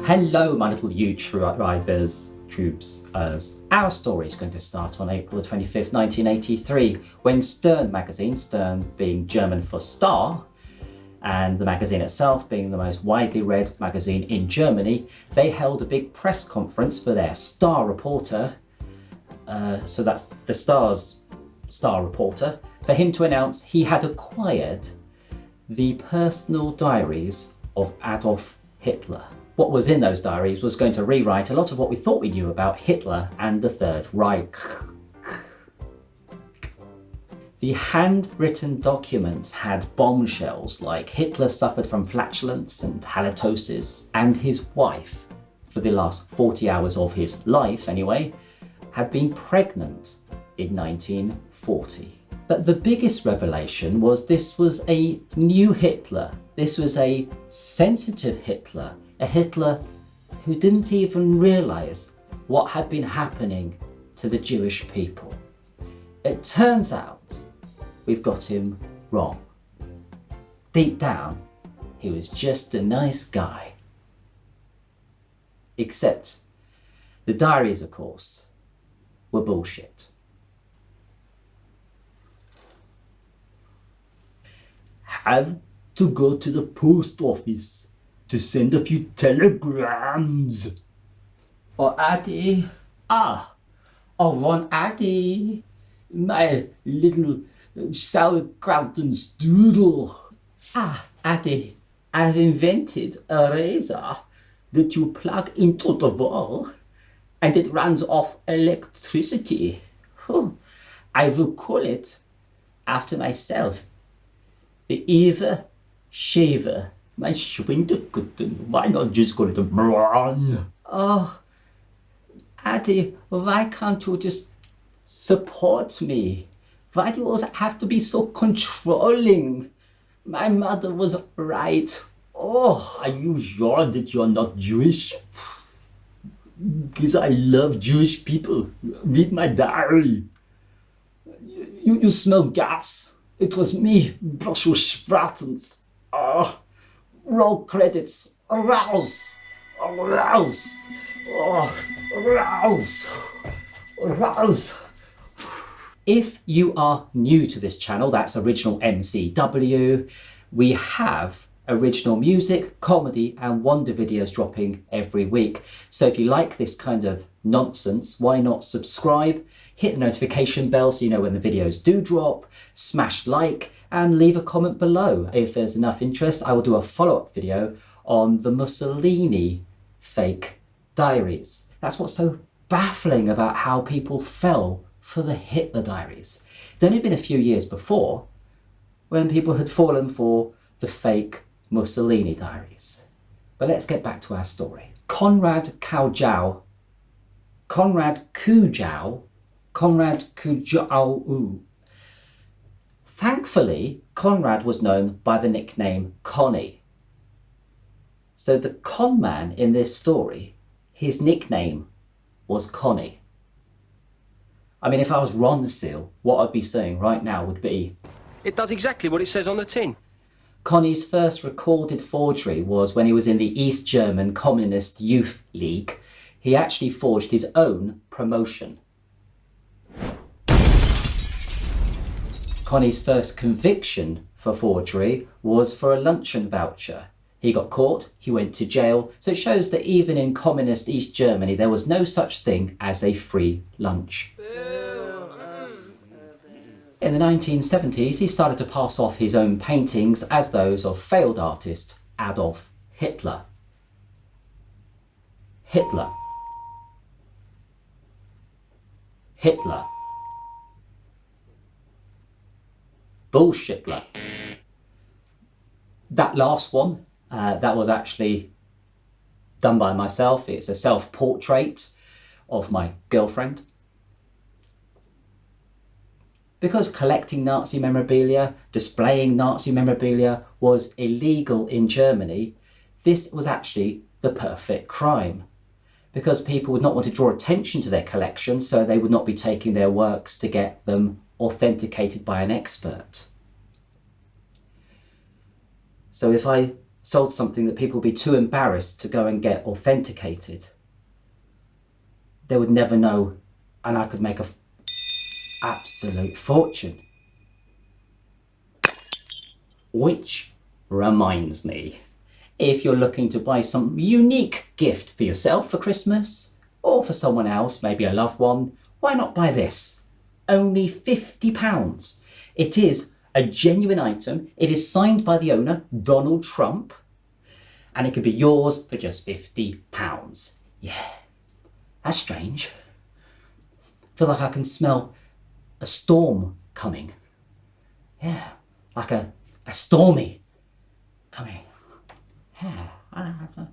Hello, my little YouTubers, troops. Our story is going to start on April the 25th, 1983, when Stern magazine, Stern being German for star, and the magazine itself being the most widely read magazine in Germany, they held a big press conference for their star reporter, so that's the Star's star reporter, for him to announce he had acquired the personal diaries of Adolf Hitler. What was in those diaries was going to rewrite a lot of what we thought we knew about Hitler and the Third Reich. The handwritten documents had bombshells like Hitler suffered from flatulence and halitosis, and his wife, for the last 40 hours of his life anyway, had been pregnant in 1940. But the biggest revelation was this was a new Hitler. This was a sensitive Hitler, a Hitler who didn't even realise what had been happening to the Jewish people. It turns out we've got him wrong. Deep down, he was just a nice guy. Except the diaries, of course, were bullshit. Have to go to the post office to send a few telegrams. Oh, Addy. Von Addy. My little sauerkraut and strudel. Addy, I've invented a razor that you plug into the wall and it runs off electricity. I will call it after myself. The Eva Shaver. My Schwinterkutten. Why not just call it a Braun? Oh, Addy, why can't you just support me? Why do you always have to be so controlling? My mother was right. Oh, are you sure that you're not Jewish? Because I love Jewish people. Read my diary. You smell gas. It was me, Brussels sprouts. Roll credits. Rouse. Rouse. If you are new to this channel, that's Original MCW, we have original music, comedy and wonder videos dropping every week. So if you like this kind of nonsense, why not subscribe, hit the notification bell so you know when the videos do drop, smash like and leave a comment below. If there's enough interest, I will do a follow-up video on the Mussolini fake diaries. That's what's so baffling about how people fell for the Hitler diaries. It's only been a few years before when people had fallen for the fake Mussolini diaries. But let's get back to our story. Konrad Kujau. Thankfully, Konrad was known by the nickname Connie. So the con man in this story, his nickname was Connie. I mean, if I was Ronseal, what I'd be saying right now would be, it does exactly what it says on the tin. Connie's first recorded forgery was when he was in the East German Communist Youth League. He actually forged his own promotion. Connie's first conviction for forgery was for a luncheon voucher. He got caught, he went to jail, so it shows that even in communist East Germany there was no such thing as a free lunch. In the 1970s, he started to pass off his own paintings as those of failed artist Adolf Hitler. Hitler. Bullshitler. That last one, that was actually done by myself. It's a self-portrait of my girlfriend. Because collecting Nazi memorabilia, displaying Nazi memorabilia was illegal in Germany, this was actually the perfect crime. Because people would not want to draw attention to their collection, so they would not be taking their works to get them authenticated by an expert. So if I sold something that people would be too embarrassed to go and get authenticated, they would never know, and I could make an absolute fortune. Which reminds me, if you're looking to buy some unique gift for yourself for Christmas, or for someone else, maybe a loved one, why not buy this? Only £50. It is a genuine item. It is signed by the owner, Donald Trump, and it could be yours for just £50. Yeah, that's strange. I feel like I can smell a storm coming. Yeah, like a stormy coming. Yeah, I don't have to.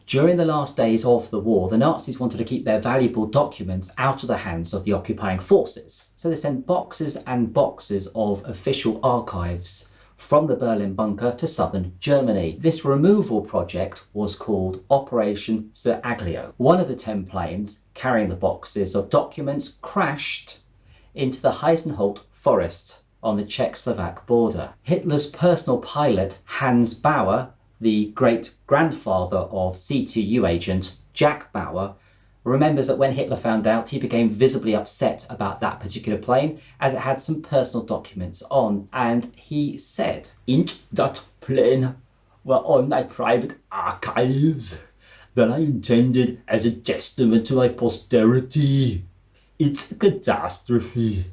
During the last days of the war, the Nazis wanted to keep their valuable documents out of the hands of the occupying forces. So they sent boxes and boxes of official archives from the Berlin bunker to southern Germany. This removal project was called Operation Sir Aglio. One of the 10 planes carrying the boxes of documents crashed into the Heisenholt forest on the Czech-Slovak border. Hitler's personal pilot, Hans Bauer, the great-grandfather of CTU agent Jack Bauer, remembers that when Hitler found out, he became visibly upset about that particular plane as it had some personal documents on, and he said, "Int that plane were on my private archives that I intended as a testament to my posterity. It's a catastrophe."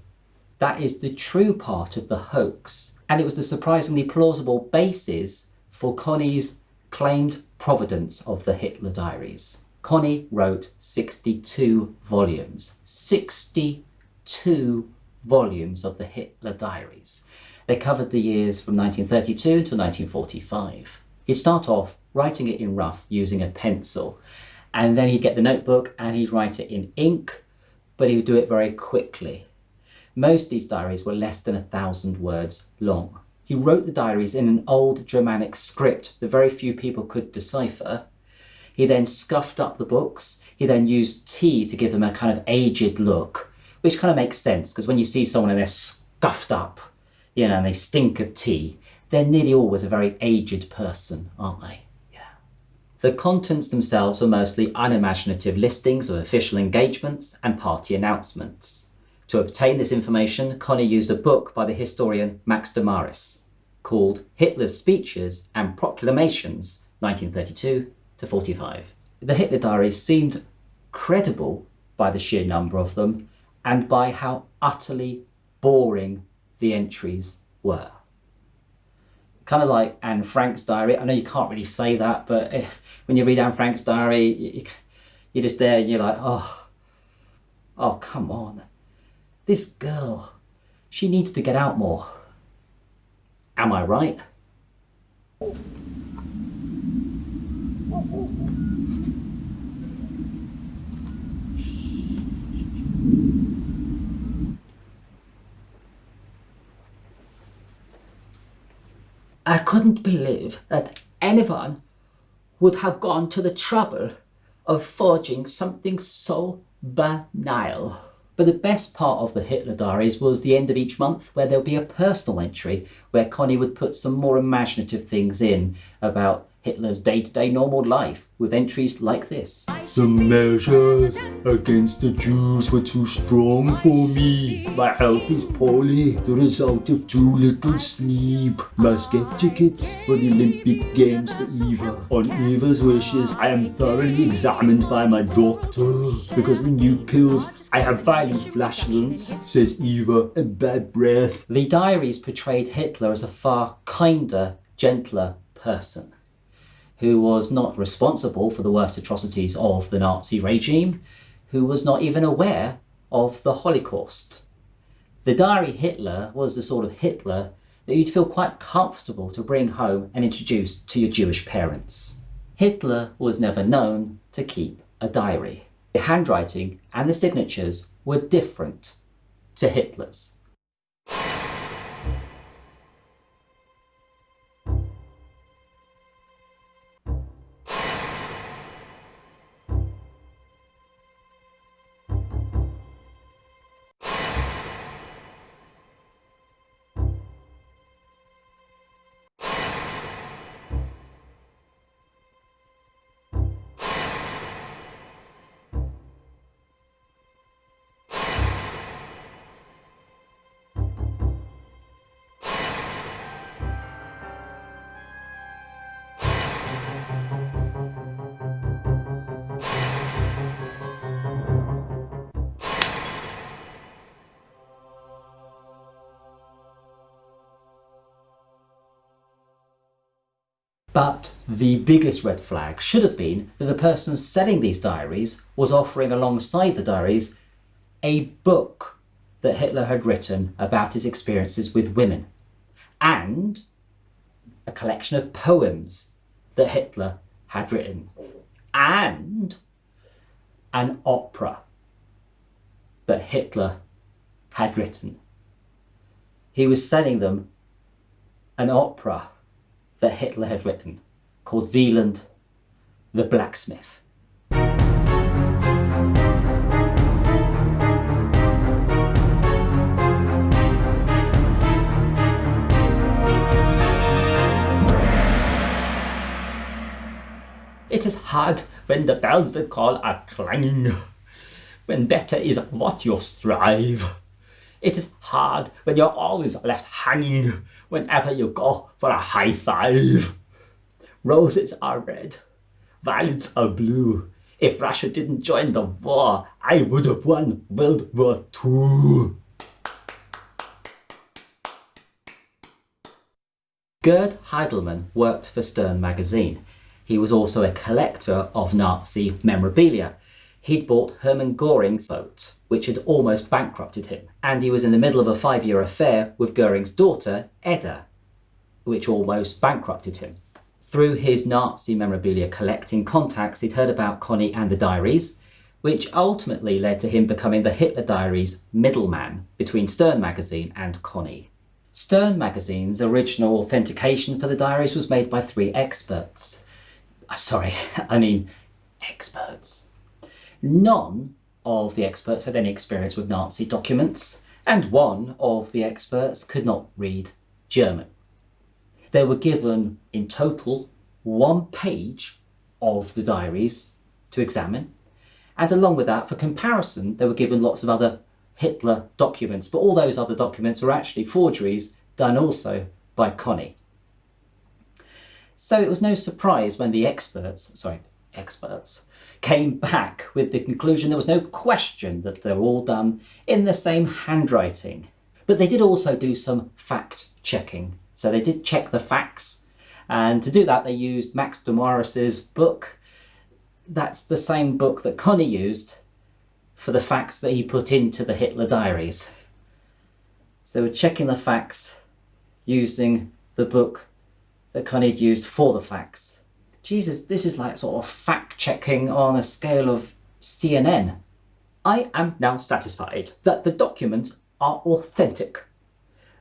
That is the true part of the hoax, and it was the surprisingly plausible basis for Connie's claimed provenance of the Hitler Diaries. Connie wrote 62 volumes. 62 volumes of the Hitler Diaries. They covered the years from 1932 to 1945. He'd start off writing it in rough using a pencil, and then he'd get the notebook and he'd write it in ink, but he would do it very quickly. Most of these diaries were less than 1,000 words long. He wrote the diaries in an old Germanic script that very few people could decipher. He then scuffed up the books. He then used tea to give them a kind of aged look, which kind of makes sense because when you see someone and they're scuffed up, and they stink of tea, they're nearly always a very aged person, aren't they? Yeah. The contents themselves were mostly unimaginative listings of official engagements and party announcements. To obtain this information, Connie used a book by the historian Max de Maris called Hitler's Speeches and Proclamations, 1932 to 45. The Hitler Diaries seemed credible by the sheer number of them and by how utterly boring the entries were. Kind of like Anne Frank's diary. I know you can't really say that, but when you read Anne Frank's diary, you're just there and you're like, oh, come on. This girl, she needs to get out more. Am I right? I couldn't believe that anyone would have gone to the trouble of forging something so banal. But the best part of the Hitler Diaries was the end of each month, where there'll be a personal entry where Connie would put some more imaginative things in about Hitler's day-to-day normal life, with entries like this. The measures against the Jews were too strong for me. My health is poorly, the result of too little sleep. Must get tickets for the Olympic Games for Eva. On Eva's wishes, I am thoroughly examined by my doctor. Because of the new pills, I have violent flatulence, says Eva, and bad breath. The diaries portrayed Hitler as a far kinder, gentler person, who was not responsible for the worst atrocities of the Nazi regime, who was not even aware of the Holocaust. The diary Hitler was the sort of Hitler that you'd feel quite comfortable to bring home and introduce to your Jewish parents. Hitler was never known to keep a diary. The handwriting and the signatures were different to Hitler's. But the biggest red flag should have been that the person selling these diaries was offering alongside the diaries a book that Hitler had written about his experiences with women, and a collection of poems that Hitler had written, and an opera that Hitler had written. He was selling them an opera that Hitler had written called Wieland the Blacksmith. It is hard when the bells that call are clanging, when better is what you strive. It is hard when you're always left hanging whenever you go for a high five. Roses are red, violets are blue. If Russia didn't join the war, I would have won World War II. Gerd Heidelmann worked for Stern magazine. He was also a collector of Nazi memorabilia. He'd bought Hermann Göring's boat, which had almost bankrupted him, and he was in the middle of a 5-year affair with Göring's daughter, Edda, which almost bankrupted him. Through his Nazi memorabilia collecting contacts, he'd heard about Connie and the diaries, which ultimately led to him becoming the Hitler Diaries middleman between Stern magazine and Connie. Stern magazine's original authentication for the diaries was made by 3 experts. Experts. None of the experts had any experience with Nazi documents, and one of the experts could not read German. They were given in total 1 page of the diaries to examine, and along with that, for comparison, they were given lots of other Hitler documents, but all those other documents were actually forgeries done also by Connie. So it was no surprise when the experts came back with the conclusion there was no question that they were all done in the same handwriting. But they did also do some fact checking. So they did check the facts, and to do that they used Max de Morris's book. That's the same book that Connie used for the facts that he put into the Hitler Diaries. So they were checking the facts using the book that Connie had used for the facts. Jesus, this is like sort of fact-checking on a scale of CNN. I am now satisfied that the documents are authentic,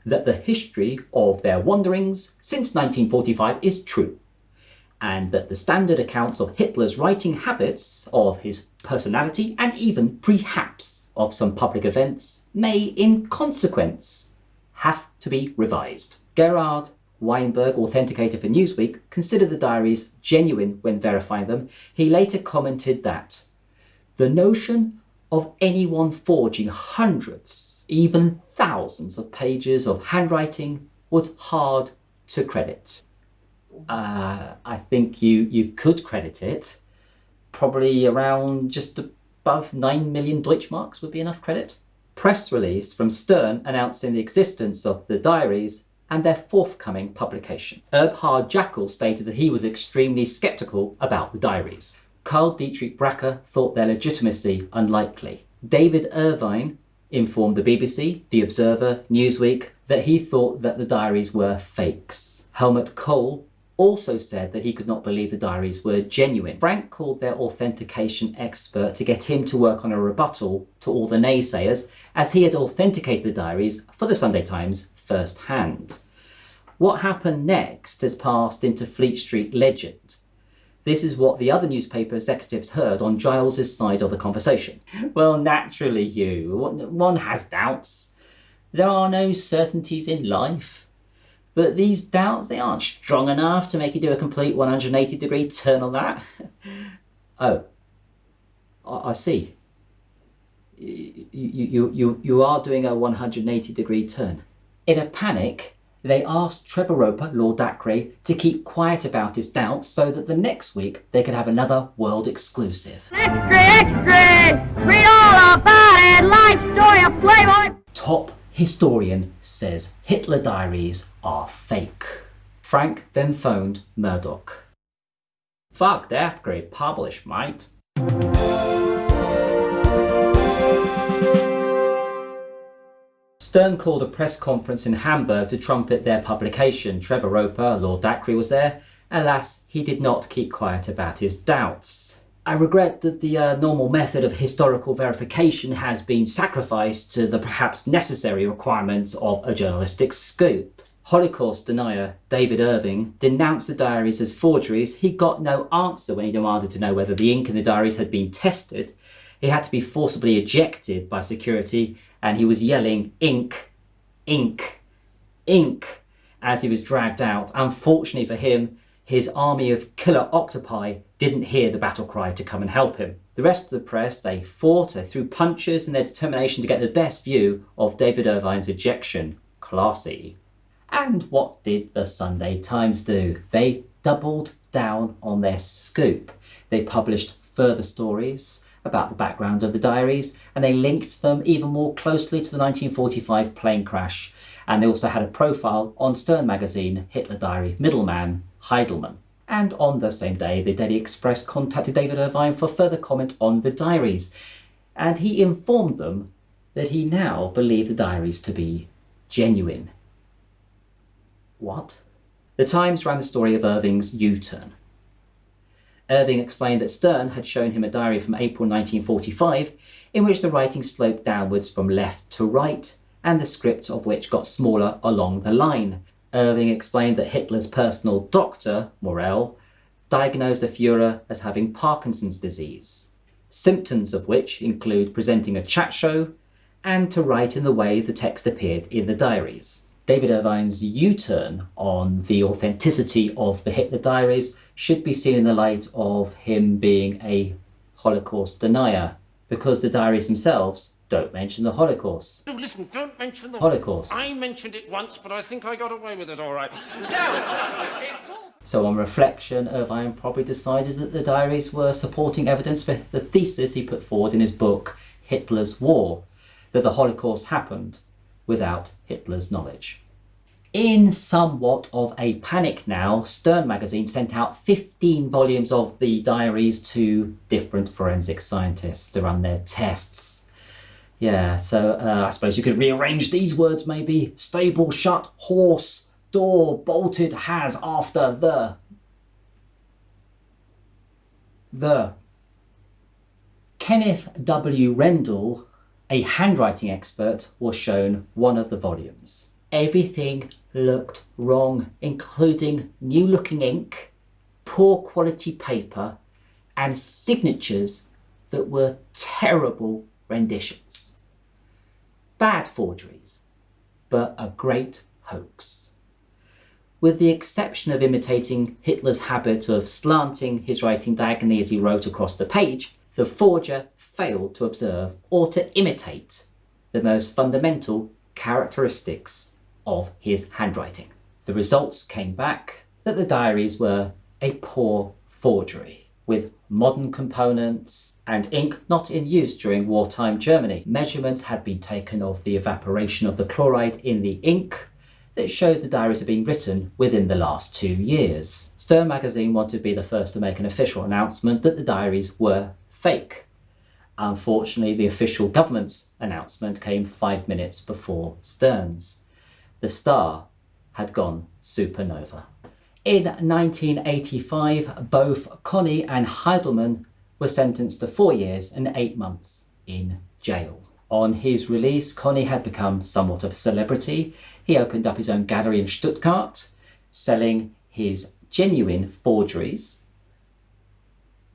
that the history of their wanderings since 1945 is true, and that the standard accounts of Hitler's writing habits, of his personality, and even perhaps of some public events may, in consequence, have to be revised. Gerhard Weinberg, authenticator for Newsweek, considered the diaries genuine when verifying them. He later commented that the notion of anyone forging hundreds, even thousands of pages of handwriting was hard to credit. I think you could credit it. Probably around just above 9 million Deutschmarks would be enough credit. Press release from Stern announcing the existence of the diaries and their forthcoming publication. Eberhard Jackal stated that he was extremely sceptical about the diaries. Karl Dietrich Bracker thought their legitimacy unlikely. David Irvine informed the BBC, The Observer, Newsweek that he thought that the diaries were fakes. Helmut Kohl also said that he could not believe the diaries were genuine. Frank called their authentication expert to get him to work on a rebuttal to all the naysayers, as he had authenticated the diaries for the Sunday Times firsthand. What happened next has passed into Fleet Street legend. This is what the other newspaper executives heard on Giles's side of the conversation. Well, naturally, Hugh, one has doubts. There are no certainties in life. But these doubts, they aren't strong enough to make you do a complete 180-degree turn on that. Oh, I see. You are doing a 180-degree turn. In a panic, they asked Trevor Roper, Lord Dacre, to keep quiet about his doubts so that the next week they could have another world exclusive. Extra, extra! Read all about it! Life story of Playboy! Top historian says Hitler Diaries are fake. Frank then phoned Murdoch. "Fuck that, great publish, mate." Stern called a press conference in Hamburg to trumpet their publication. Trevor Roper, Lord Dacre, was there. Alas, he did not keep quiet about his doubts. "I regret that the normal method of historical verification has been sacrificed to the perhaps necessary requirements of a journalistic scoop." Holocaust denier David Irving denounced the diaries as forgeries. He got no answer when he demanded to know whether the ink in the diaries had been tested. He had to be forcibly ejected by security, and he was yelling "ink, ink, ink" as he was dragged out. Unfortunately for him, his army of killer octopi didn't hear the battle cry to come and help him. The rest of the press, they fought, they threw punches in their determination to get the best view of David Irvine's ejection. Classy. And what did the Sunday Times do? They doubled down on their scoop. They published further stories about the background of the diaries, and they linked them even more closely to the 1945 plane crash. And they also had a profile on Stern magazine, Hitler Diary middleman Heidelman. And on the same day, the Daily Express contacted David Irvine for further comment on the diaries, and he informed them that he now believed the diaries to be genuine. What? The Times ran the story of Irving's U-turn. Irving explained that Stern had shown him a diary from April 1945 in which the writing sloped downwards from left to right, and the script of which got smaller along the line. Irving explained that Hitler's personal doctor, Morel, diagnosed the Führer as having Parkinson's disease, symptoms of which include presenting a chat show and to write in the way the text appeared in the diaries. David Irvine's U-turn on the authenticity of the Hitler Diaries should be seen in the light of him being a Holocaust denier, because the diaries themselves don't mention the Holocaust. Oh, listen, don't mention the Holocaust. I mentioned it once, but I think I got away with it all right. So on reflection, Irvine probably decided that the diaries were supporting evidence for the thesis he put forward in his book, Hitler's War, that the Holocaust happened without Hitler's knowledge. In somewhat of a panic now, Stern magazine sent out 15 volumes of the diaries to different forensic scientists to run their tests. Yeah, so I suppose you could rearrange these words maybe. Stable shut, horse, door bolted has after the. Kenneth W. Rendell, a handwriting expert, was shown one of the volumes. Everything looked wrong, including new-looking ink, poor quality paper, and signatures that were terrible renditions. Bad forgeries, but a great hoax. With the exception of imitating Hitler's habit of slanting his writing diagonally as he wrote across the page, the forger failed to observe or to imitate the most fundamental characteristics of his handwriting. The results came back that the diaries were a poor forgery, with modern components and ink not in use during wartime Germany. Measurements had been taken of the evaporation of the chloride in the ink that showed the diaries had been written within the last 2 years. Stern magazine wanted to be the first to make an official announcement that the diaries were fake. Unfortunately, the official government's announcement came 5 minutes before Stern's. The Star had gone supernova. In 1985, both Connie and Heidelman were sentenced to 4 years and 8 months in jail. On his release, Connie had become somewhat of a celebrity. He opened up his own gallery in Stuttgart, selling his genuine forgeries,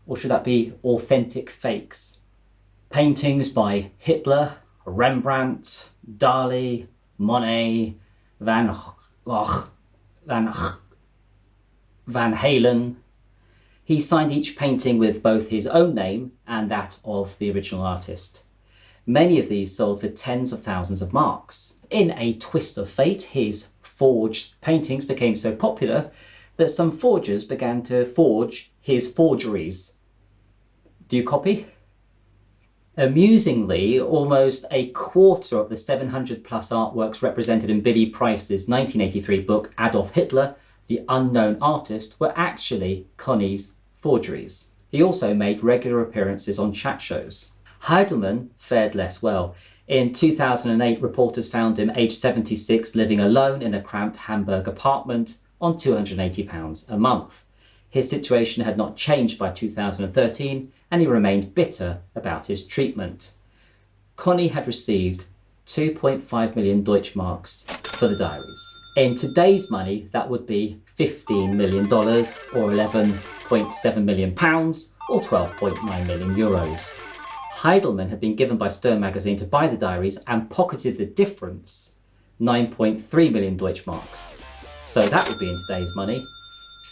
or should that be authentic fakes? Paintings by Hitler, Rembrandt, Dali, Monet, Van Halen. He signed each painting with both his own name and that of the original artist. Many of these sold for tens of thousands of marks. In a twist of fate, his forged paintings became so popular that some forgers began to forge his forgeries. Do you copy? Amusingly, almost a quarter of the 700 plus artworks represented in Billy Price's 1983 book Adolf Hitler the unknown artist were actually Connie's forgeries. He also made regular appearances on chat shows. Heidelman fared less well. In 2008, reporters found him aged 76 living alone in a cramped Hamburg apartment on £280 a month. His situation had not changed by 2013 and he remained bitter about his treatment. Connie had received 2.5 million Deutschmarks for the diaries. In today's money, that would be $15 million or £11.7 million or 12.9 million euros. Heidelman had been given by Stern magazine to buy the diaries and pocketed the difference, 9.3 million Deutschmarks. So that would be in today's money,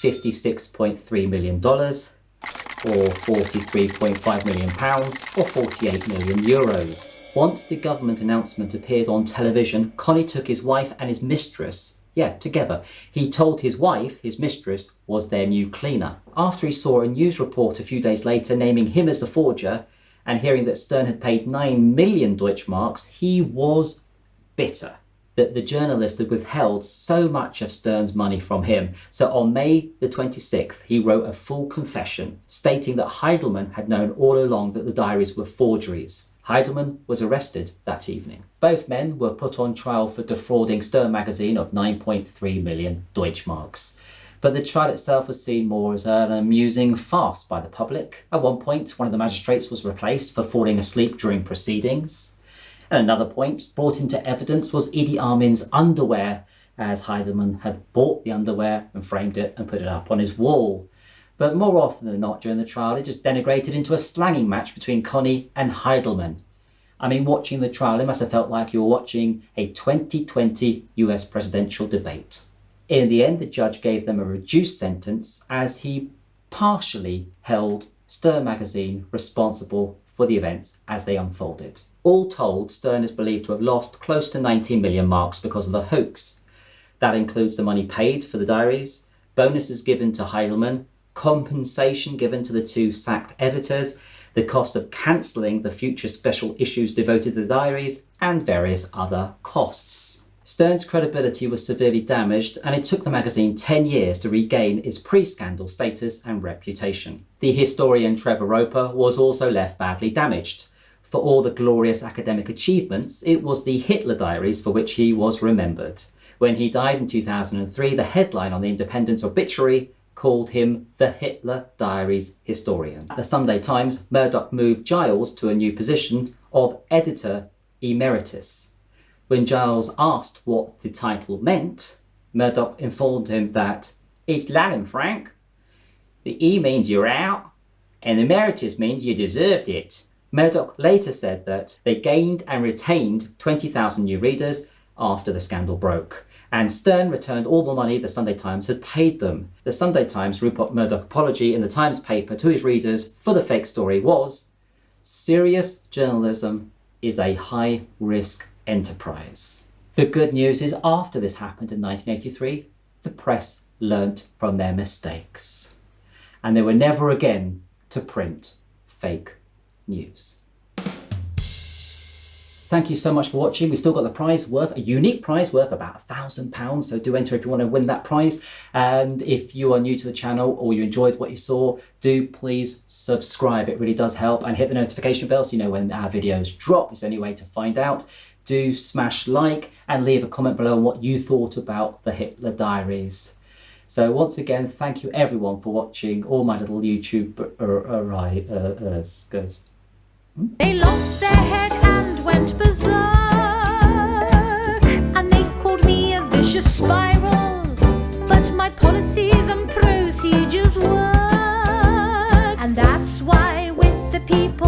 $56.3 million or 43.5 million pounds or 48 million euros. Once the government announcement appeared on television, Connie took his wife and his mistress, together. He told his wife his mistress was their new cleaner. After he saw a news report a few days later naming him as the forger and hearing that Stern had paid 9 million Deutschmarks, he was bitter that the journalist had withheld so much of Stern's money from him. So on May the 26th, he wrote a full confession stating that Heidelman had known all along that the diaries were forgeries. Heidelman was arrested that evening. Both men were put on trial for defrauding Stern magazine of 9.3 million Deutschmarks. But the trial itself was seen more as an amusing farce by the public. At one point, one of the magistrates was replaced for falling asleep during proceedings. At another point, brought into evidence was Idi Amin's underwear, as Heidelman had bought the underwear and framed it and put it up on his wall. But more often than not during the trial, it just degenerated into a slanging match between Connie and Heidelman. I mean, watching the trial, it must have felt like you were watching a 2020 US presidential debate. In the end, the judge gave them a reduced sentence as he partially held Stern magazine responsible for the events as they unfolded. All told, Stern is believed to have lost close to 19 million marks because of the hoax. That includes the money paid for the diaries, bonuses given to Heidelman, compensation given to the two sacked editors, the cost of cancelling the future special issues devoted to the diaries, and various other costs. Stern's credibility was severely damaged, and it took the magazine 10 years to regain its pre-scandal status and reputation. The historian Trevor Roper was also left badly damaged. For all the glorious academic achievements, it was the Hitler Diaries for which he was remembered. When he died in 2003, the headline on the Independent's obituary called him the Hitler Diaries historian. At the Sunday Times, Murdoch moved Giles to a new position of editor emeritus. When Giles asked what the title meant, Murdoch informed him that it's Latin, Frank. The E means you're out, and emeritus means you deserved it. Murdoch later said that they gained and retained 20,000 new readers after the scandal broke, and Stern returned all the money the Sunday Times had paid them. The Sunday Times' Rupert Murdoch apology in the Times paper to his readers for the fake story was, "Serious journalism is a high-risk enterprise." The good news is after this happened in 1983, the press learnt from their mistakes, and they were never again to print fake news. Thank you so much for watching. We still got the prize worth, a unique prize worth about £1,000, so do enter if you want to win that prize. And if you are new to the channel or you enjoyed what you saw, do please subscribe. It really does help, and hit the notification bell so you know when our videos drop. It's the only way to find out. Do smash like and leave a comment below on what you thought about the Hitler Diaries. So once again, thank you everyone for watching, all my little YouTube goes. They lost their head and went berserk, and they called me a vicious spiral, but my policies and procedures work, and that's why with the people